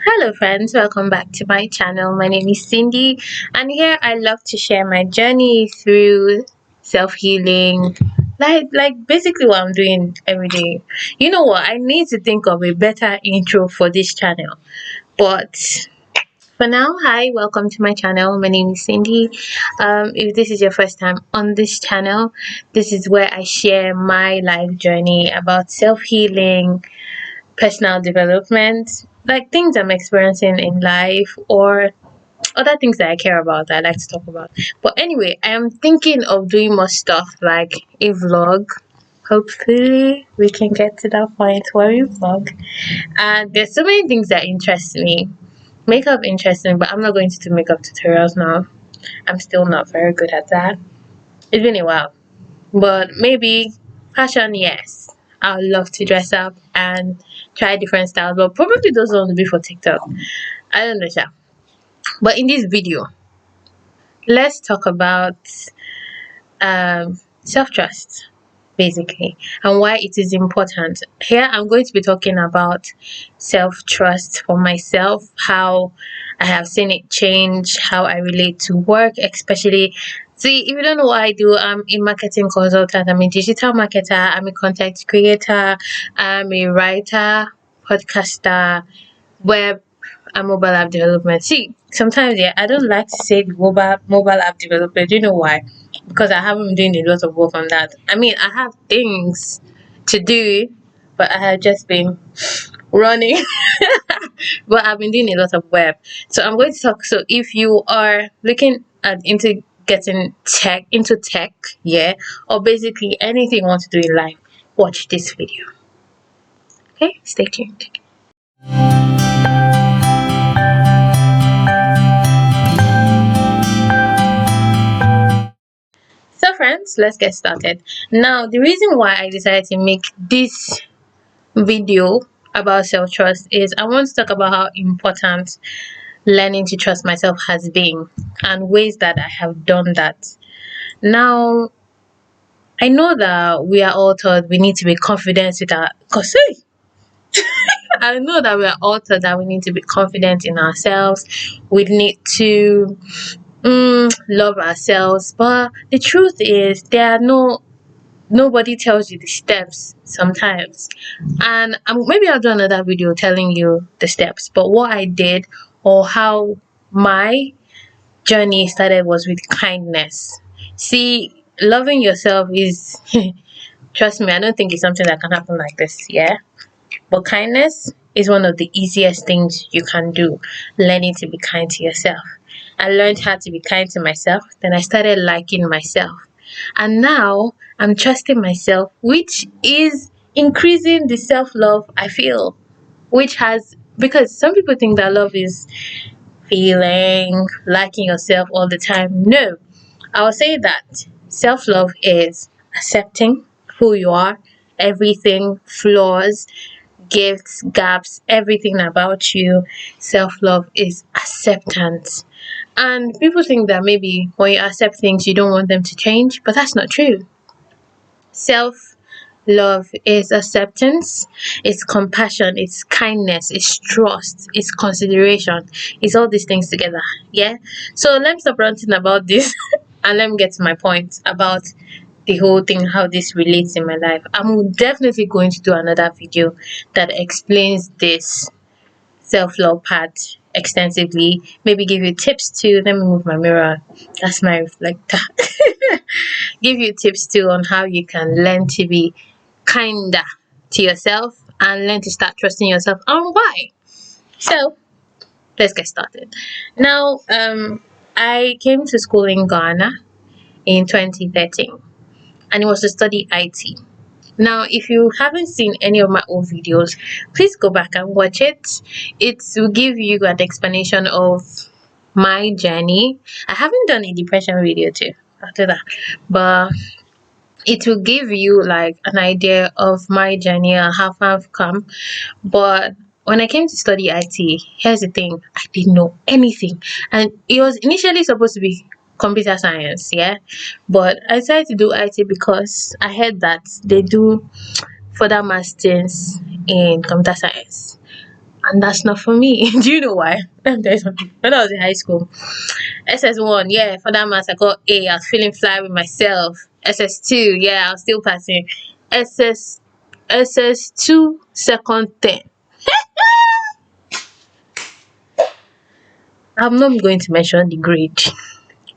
Hello, friends. Welcome back to my channel. My name is Cindy, and here I love to share my journey through self healing, like basically what I'm doing every day. You know what? I need to think of a better intro for this channel, but for now, hi, welcome to my channel. My name is Cindy. If this is your first time on this channel, this is where I share my life journey about self healing, personal development, like things I'm experiencing in life or other things that I care about that I like to talk about. But anyway, I am thinking of doing more stuff like a vlog. Hopefully, we can get to that point where we vlog. And there's so many things that interest me. Makeup interests me, but I'm not going to do makeup tutorials now. I'm still not very good at that. It's been a while. But maybe fashion, yes. I would love to dress up and try different styles, but probably those ones will be for TikTok. I don't know, sha. But in this video, let's talk about self trust, basically, and why it is important. Here, I'm going to be talking about self trust for myself, how I have seen it change, how I relate to work, especially. See, if you don't know what I do, I'm a marketing consultant, I'm a digital marketer, I'm a content creator, I'm a writer, podcaster, web and mobile app development. See, sometimes yeah, I don't like to say mobile app development. Do you know why? Because I haven't been doing a lot of work on that. I mean, I have things to do, but I have just been running. But I've been doing a lot of web. So I'm going to talk. So if you are looking at into getting tech, yeah, or basically anything you want to do in life, watch this video. Okay, stay tuned. So friends, let's get started. Now, the reason why I decided to make this video about self-trust is I want to talk about how important learning to trust myself has been and ways that I have done that. Now, I know that we are all taught we need to be confident with our cause I know that we are all taught that we need to be confident in ourselves. We need to love ourselves, but the truth is there are nobody tells you the steps sometimes. And maybe I'll do another video telling you the steps, but what I did or how my journey started was with kindness. See, loving yourself is trust me, I don't think it's something that can happen like this, yeah, but kindness is one of the easiest things you can do. Learning to be kind to yourself. I learned how to be kind to myself, then I started liking myself. And now I'm trusting myself, which is increasing the self love I feel, which has, because some people think that love is feeling, liking yourself all the time. No, I would say that self love is accepting who you are, everything, flaws, gifts, gaps, everything about you. Self love is acceptance. And people think that maybe when you accept things, you don't want them to change, but that's not true. Self love is acceptance, it's compassion, it's kindness, it's trust, it's consideration, it's all these things together. Yeah. So let me stop ranting about this and let me get to my point about the whole thing, how this relates in my life. I'm definitely going to do another video that explains this self-love part extensively, maybe give you tips too. Let me move my mirror, that's my reflector. Give you tips too on how you can learn to be kinder to yourself and learn to start trusting yourself and why. So let's get started. Now, I came to school in Ghana in 2013 and it was to study IT. Now, if you haven't seen any of my old videos, please go back and watch it. It will give you an explanation of my journey. I haven't done a depression video too after that, but it will give you like an idea of my journey and how far I've come. But when I came to study IT, here's the thing, I didn't know anything. And it was initially supposed to be computer science, yeah. But I decided to do IT because I heard that they do further masters in computer science. and that's not for me. Do you know why? Let me tell you something. When I was in high school, SS1, yeah, for that math, I got A. I was feeling fly with myself. SS2, yeah, I was still passing. SS SS2 second term. I'm not going to mention the grade,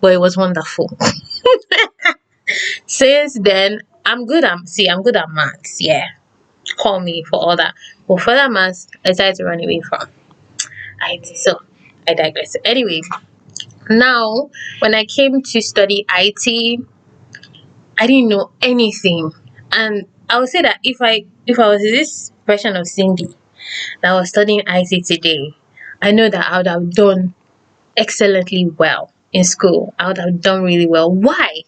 but it was wonderful. Since then, I'm good at maths. Yeah, call me for all that. But for that maths, I decided to run away from IT. So I digress. Anyway, now when I came to study IT, I didn't know anything. And I would say that if I was this version of Cindy that was studying IT today, I know that I would have done excellently well in school. I would have done really well. Why?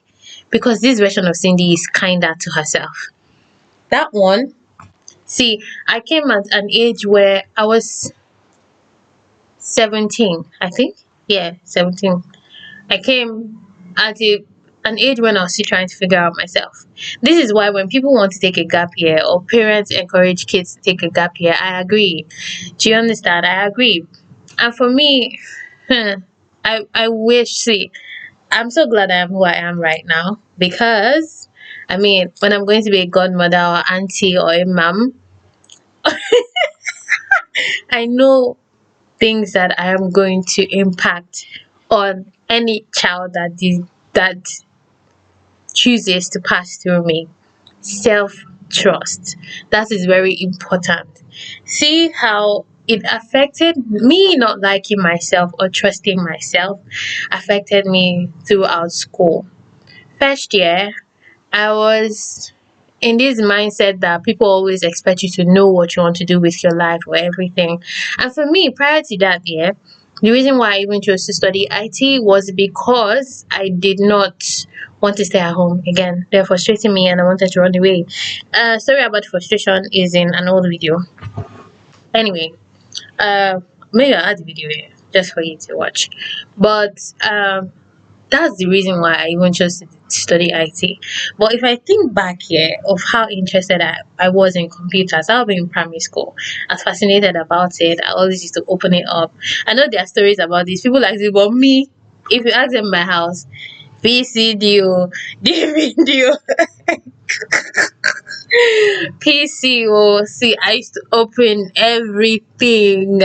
Because this version of Cindy is kinder to herself. That one, see, I came at an age where I was 17, I think. Yeah, 17. I came at an age when I was still trying to figure out myself. This is why when people want to take a gap year or parents encourage kids to take a gap year, I agree. Do you understand? I agree. And for me, I wish, see, I'm so glad I am who I am right now because, I mean, when I'm going to be a godmother or auntie or a mom, I know things that I am going to impact on any child that chooses to pass through me. Self trust. That is very important. See how it affected me not liking myself or trusting myself affected me throughout school. First year, I was in this mindset that people always expect you to know what you want to do with your life or everything. And for me, prior to that year, the reason why I even chose to study IT was because I did not want to stay at home again. They're frustrating me and I wanted to run away. Story about frustration is in an old video. Anyway, uh, maybe I'll add the video here just for you to watch. But that's the reason why I even chose to study IT. But if I think back here of how interested I was in computers, I was in primary school. I was fascinated about it. I always used to open it up. I know there are stories about this. People like this, but me, if you ask them in my house, VCD, DVD, PC, see, I used to open everything,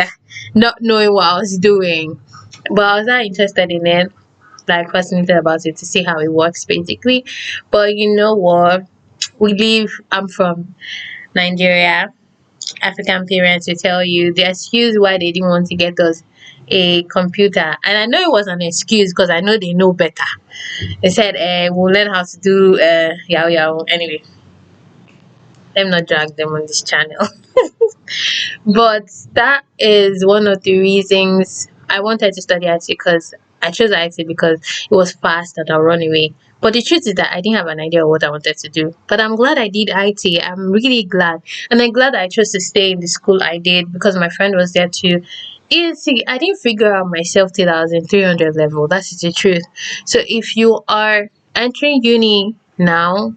not knowing what I was doing. But I was not interested in it, like fascinated about it to see how it works basically. But you know what? I'm from Nigeria. African parents will tell you the excuse why they didn't want to get us a computer. And I know it was an excuse because I know they know better. They said, we'll learn how to do yahoo yahoo. Anyway, let me not drag them on this channel. But that is one of the reasons I wanted to study IT because I chose IT because it was fast and I'll run away. But the truth is that I didn't have an idea of what I wanted to do. But I'm glad I did IT. I'm really glad. And I'm glad I chose to stay in the school I did because my friend was there too. See, I didn't figure out myself till I was in 300 level. That's the truth. So if you are entering uni now,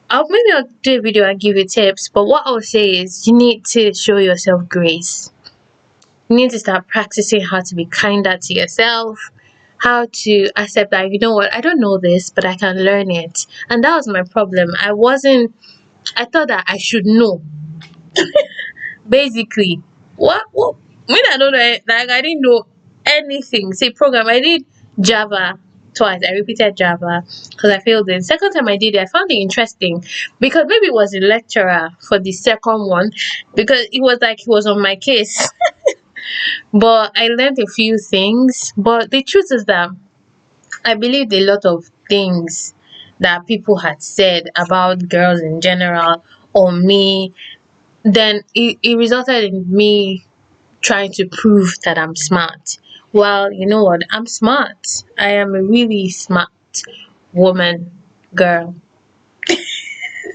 I'll do a video and give you tips, but what I'll say is you need to show yourself grace. You need to start practicing how to be kinder to yourself, how to accept that you know what, I don't know this, but I can learn it. And that was my problem. I thought that I should know. Basically, what when I don't know like I didn't know anything. Say program, I did Java twice. I repeated Java because I failed it. Second time I did it, I found it interesting because maybe it was a lecturer for the second one because it was like he was on my case. But I learned a few things. But the truth is that I believed a lot of things that people had said about girls in general or me. Then it resulted in me trying to prove that I'm smart. Well, you know what? I'm smart. I am a really smart woman, girl,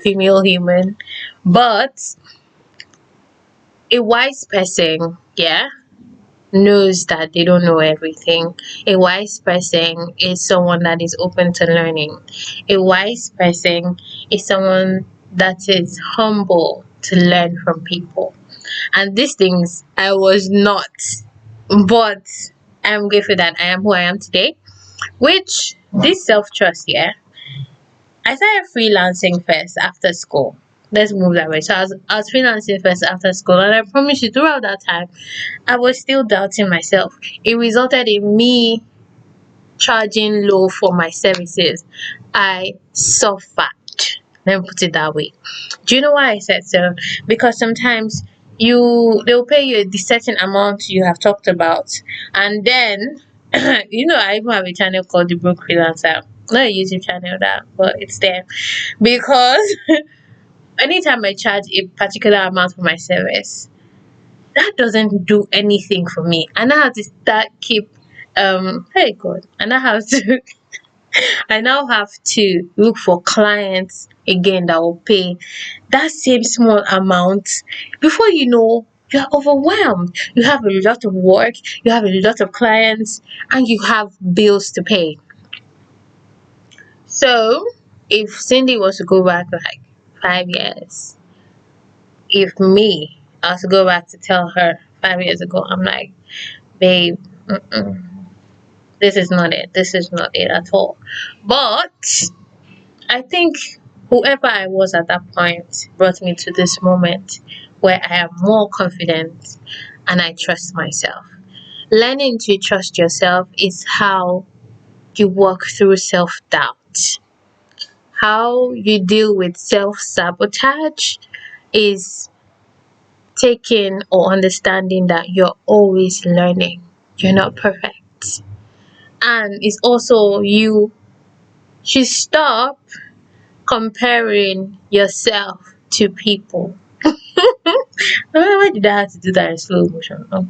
female human. But a wise person, yeah, knows that they don't know everything. A wise person is someone that is open to learning. A wise person is someone that is humble to learn from people. And these things I was not. But I'm grateful that I am who I am today. Which this self trust, yeah. I started freelancing first after school. Let's move that way. So I was freelancing first after school, and I promise you, throughout that time, I was still doubting myself. It resulted in me charging low for my services. I suffered. Let me put it that way. Do you know why I said so? Because sometimes they'll pay you the certain amount you have talked about, and then I even have a channel called the Broke Freelancer. Not a YouTube channel that, but it's there because anytime I charge a particular amount for my service, that doesn't do anything for me. And I have to start keep hey God, and I now have to look for clients again that will pay that same small amount. Before you know, you are overwhelmed. You have a lot of work, you have a lot of clients, and you have bills to pay. So, if Cindy was to go back like 5 years, if me, I was to go back to tell her 5 years ago, I'm like, babe, this is not it. This is not it at all. But I think whoever I was at that point brought me to this moment where I am more confident and I trust myself. Learning to trust yourself is how you work through self doubt. How you deal with self sabotage is taking or understanding that you're always learning. You're not perfect. And it's also you should stop comparing yourself to people. Why did I have to do that in slow motion? Oh.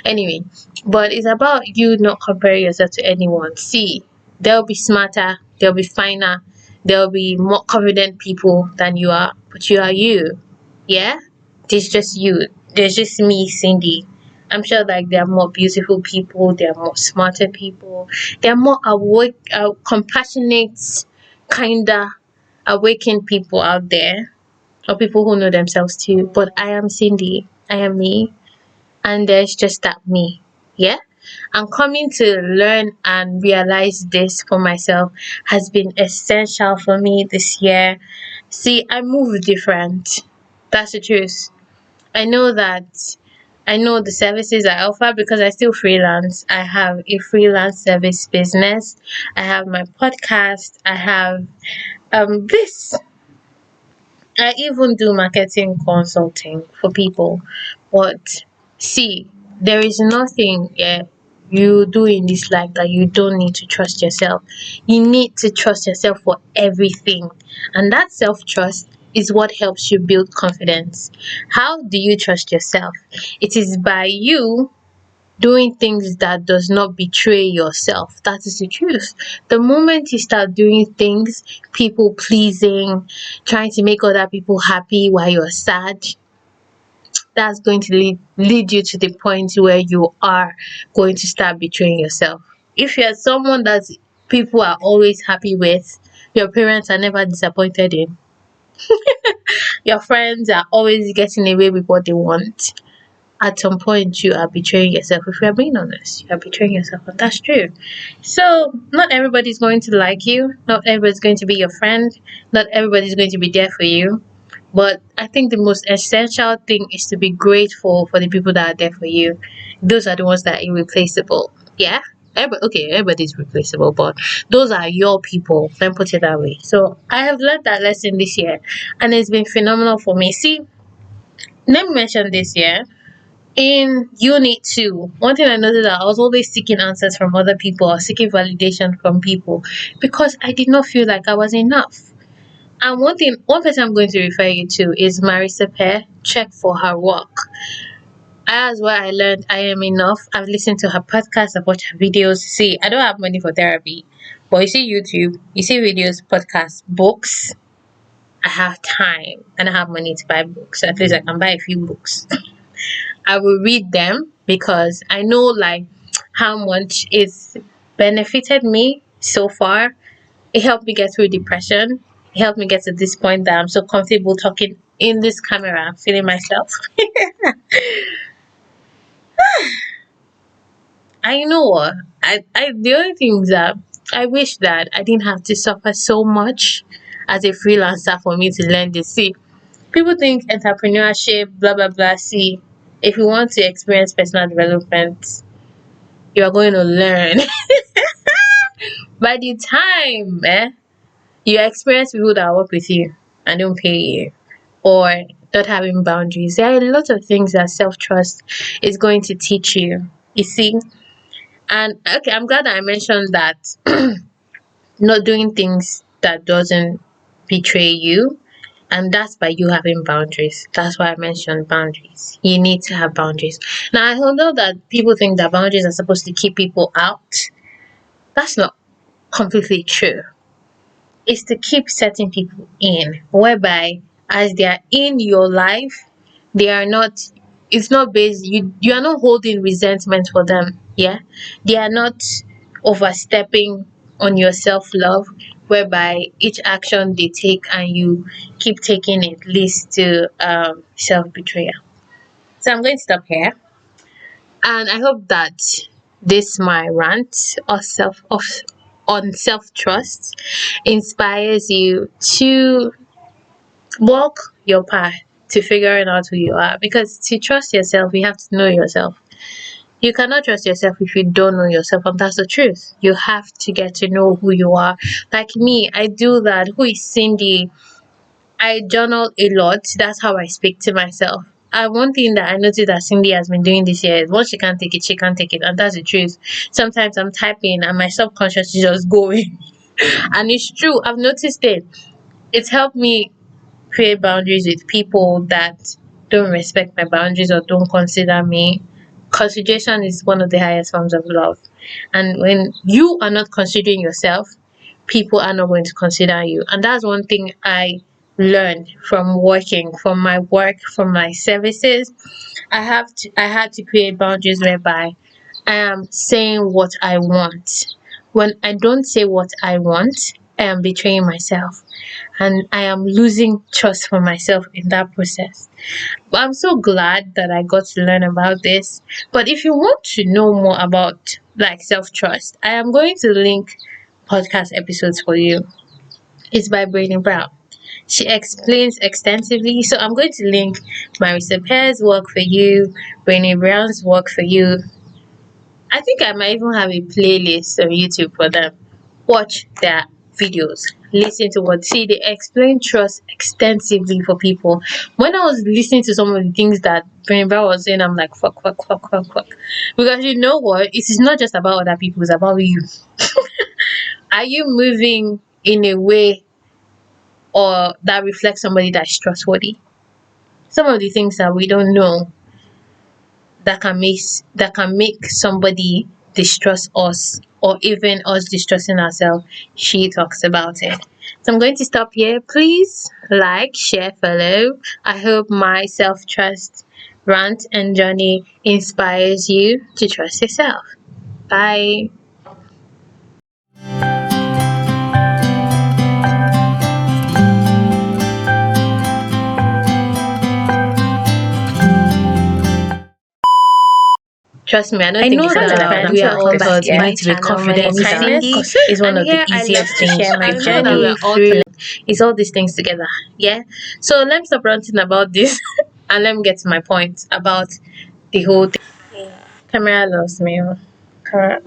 Anyway, but it's about you not comparing yourself to anyone. See, they'll be smarter, they'll be finer, they'll be more confident people than you are, but you are you. Yeah? There's just you. There's just me, Cindy. I'm sure like there are more beautiful people, there are more smarter people, there are more awake, compassionate, kinda awakened people out there, or people who know themselves too. But I am Cindy. I am me, and there's just that me. Yeah. And coming to learn and realize this for myself has been essential for me this year. See, I move different. That's the truth. I know that I know the services I offer because I still freelance. I have a freelance service business. I have my podcast. I have this. I even do marketing consulting for people. But see, there is nothing you do in this life that you don't need to trust yourself. You need to trust yourself for everything. And that self trust is what helps you build confidence. How do you trust yourself? It is by you doing things that does not betray yourself. That is the truth. The moment you start doing things people pleasing, trying to make other people happy while you're sad, that's going to lead you to the point where you are going to start betraying yourself. If you're someone that people are always happy with, your parents are never disappointed in, your friends are always getting away with what they want, at some point you are betraying yourself. If you are being honest, you are betraying yourself, and that's true. So not everybody's going to like you, not everybody's going to be your friend, not everybody's going to be there for you. But I think the most essential thing is to be grateful for the people that are there for you. Those are the ones that are irreplaceable. Yeah. Everybody's replaceable, but those are your people. Let me put it that way. So I have learned that lesson this year, and it's been phenomenal for me. See, let me mention this year in unit 2, one thing I noticed that I was always seeking answers from other people or seeking validation from people because I did not feel like I was enough. And one person I'm going to refer you to is Marisa Peer. Check for her work. As well, I learned I am enough. I've listened to her podcast, I've watched her videos. See, I don't have money for therapy, but you see YouTube, you see videos, podcasts, books. I have time and I have money to buy books. At least I can buy a few books. I will read them because I know like how much it's benefited me so far. It helped me get through depression. It helped me get to this point that I'm so comfortable talking in this camera, feeling myself. I know what I the only thing is that I wish that I didn't have to suffer so much as a freelancer for me to learn this. See, people think entrepreneurship, blah blah blah. See, if you want to experience personal development, you are going to learn. By the time you experience people that work with you and don't pay you, or not having boundaries, there are a lot of things that self trust is going to teach you. You see, and okay, I'm glad that I mentioned that not doing things that doesn't betray you, and that's by you having boundaries. That's why I mentioned boundaries. You need to have boundaries. Now I know that people think that boundaries are supposed to keep people out. That's not completely true. It's to keep certain people in, whereby as they are in your life, they are not, it's not based, you are not holding resentment for them. Yeah, they are not overstepping on your self-love, whereby each action they take and you keep taking it leads to self-betrayal. So I'm going to stop here, and I hope that this my rant on self-trust inspires you to walk your path to figuring out who you are, because to trust yourself you have to know yourself. You cannot trust yourself if you don't know yourself, and that's the truth. You have to get to know who you are. Like me, I do that. Who is Cindy? I journal a lot. That's how I speak to myself. And one thing that I noticed that Cindy has been doing this year is once she can't take it, she can't take it. And that's the truth. Sometimes I'm typing and my subconscious is just going. And it's true. I've noticed it. It's helped me create boundaries with people that don't respect my boundaries or don't consider me. Consideration is one of the highest forms of love. And when you are not considering yourself, people are not going to consider you. And that's one thing I learned from working, from my work, from my services. I had to create boundaries whereby I am saying what I want. When I don't say what I want, I am betraying myself, and I am losing trust for myself in that process. But I'm so glad that I got to learn about this. But if you want to know more about like self trust, I am going to link podcast episodes for you. It's by Brainy Brown. She explains extensively. So I'm going to link Marisa Pear's work for you, Brainy Brown's work for you. I think I might even have a playlist on YouTube for them. Watch their videos, listen to what, see, they explain trust extensively for people. When I was listening to some of the things that Brainy Brown was saying, I'm like, fuck, fuck, fuck, fuck, fuck. Because you know what? It is not just about other people, it's about you. Are you moving in a way or that reflects somebody that's trustworthy? Some of the things that we don't know that can make somebody distrust us, or even us distrusting ourselves, she talks about it. So I'm going to stop here. Please like, share, follow. I hope my self-trust rant and journey inspires you to trust yourself. Bye. Trust me, I don't think it's that we are all taught Meant to be confident. kindness is one of the easiest things to journey through. It's all these things together. Yeah. So let me stop ranting about this and let me get to my point about the whole thing. Camera loves me. Oh. Camera.